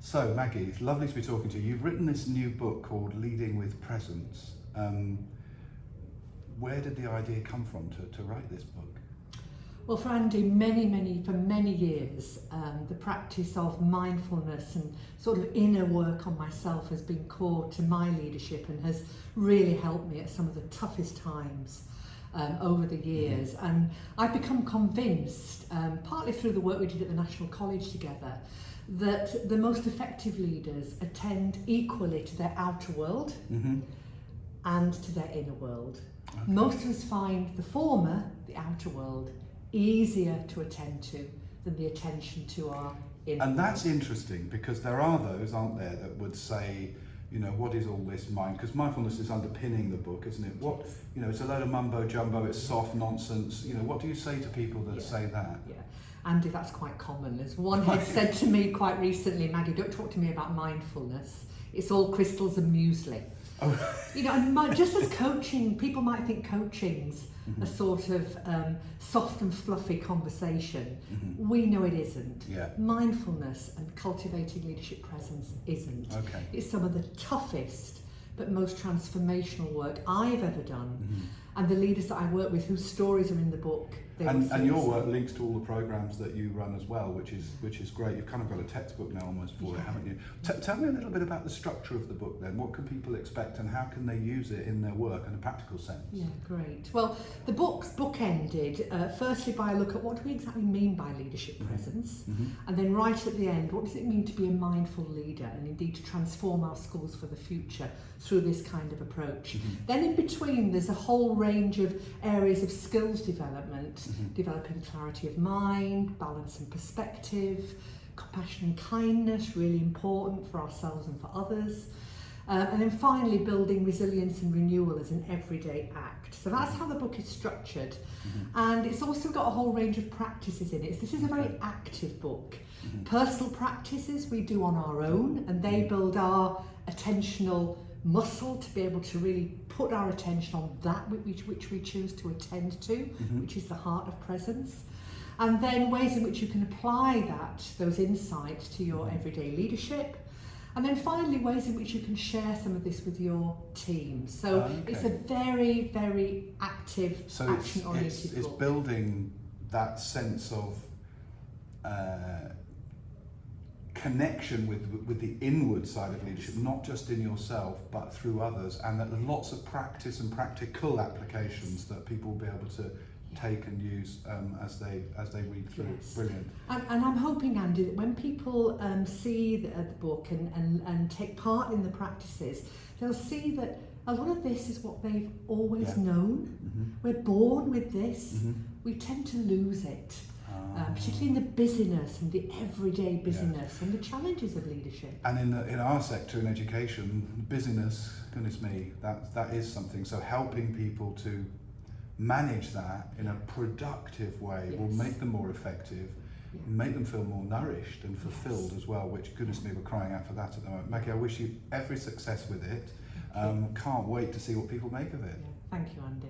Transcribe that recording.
So Maggie, it's lovely to be talking to you. You've written this new book called Leading with Presence. Where did the idea come from to write this book? Well, for Andy, for many years, the practice of mindfulness and sort of inner work on myself has been core to my leadership and has really helped me at some of the toughest times over the years. Mm-hmm. And I've become convinced, partly through the work we did at the National College together, that the most effective leaders attend equally to their outer world mm-hmm. and to their inner world. Okay. Most of us find the former, the outer world, easier to attend to than the attention to our inner world. And that's interesting, because there are those, aren't there, that would say, you know, what is all this mind? Because mindfulness is underpinning the book, isn't it? What, you know, it's a load of mumbo jumbo, it's soft nonsense. You know, what do you say to people that say that? Yeah. Andy, that's quite common. As one had said to me quite recently, Maggie, don't talk to me about mindfulness. It's all crystals and muesli. Oh. You know, and just as coaching, people might think coaching's mm-hmm. a sort of soft and fluffy conversation. Mm-hmm. We know it isn't. Yeah. Mindfulness and cultivating leadership presence isn't. Okay. It's some of the toughest but most transformational work I've ever done. Mm-hmm. And the leaders that I work with, whose stories are in the book. And your work links to all the programs that you run as well, which is great. You've kind of got a textbook now almost for it, haven't you? Tell me a little bit about the structure of the book then. What can people expect and how can they use it in their work in a practical sense? Yeah, great. Well, the book's bookended firstly by a look at what do we exactly mean by leadership presence, mm-hmm. and then right at the end, what does it mean to be a mindful leader and indeed to transform our schools for the future through this kind of approach. Mm-hmm. Then in between there's a whole range of areas of skills development, mm-hmm. developing clarity of mind, balance and perspective, compassion and kindness, really important for ourselves and for others. And then finally building resilience and renewal as an everyday act. So that's how the book is structured. Mm-hmm. And it's also got a whole range of practices in it. This is a very active book. Mm-hmm. Personal practices we do on our own, and they build our attentional muscle to be able to really put our attention on that which we choose to attend to, mm-hmm. which is the heart of presence. And then ways in which you can apply those insights to your everyday leadership. And then finally, ways in which you can share some of this with your team. So It's a very, very active, action-oriented book. It's building that sense of connection with the inward side of leadership, not just in yourself, but through others, and that there's lots of practice and practical applications that people will be able to take and use as they read through. Yes. Brilliant. And I'm hoping, Andy, that when people see the book and take part in the practices, they'll see that a lot of this is what they've always known. Mm-hmm. We're born with this. Mm-hmm. We tend to lose it, particularly in the busyness and the everyday busyness and the challenges of leadership. And in our sector, in education, busyness, goodness me, that is something. So helping people to manage that in a productive way will make them more effective, make them feel more nourished and fulfilled as well, which, goodness me, we're crying out for that at the moment. Maggie, I wish you every success with it. Can't wait to see what people make of it. Thank you, Andy.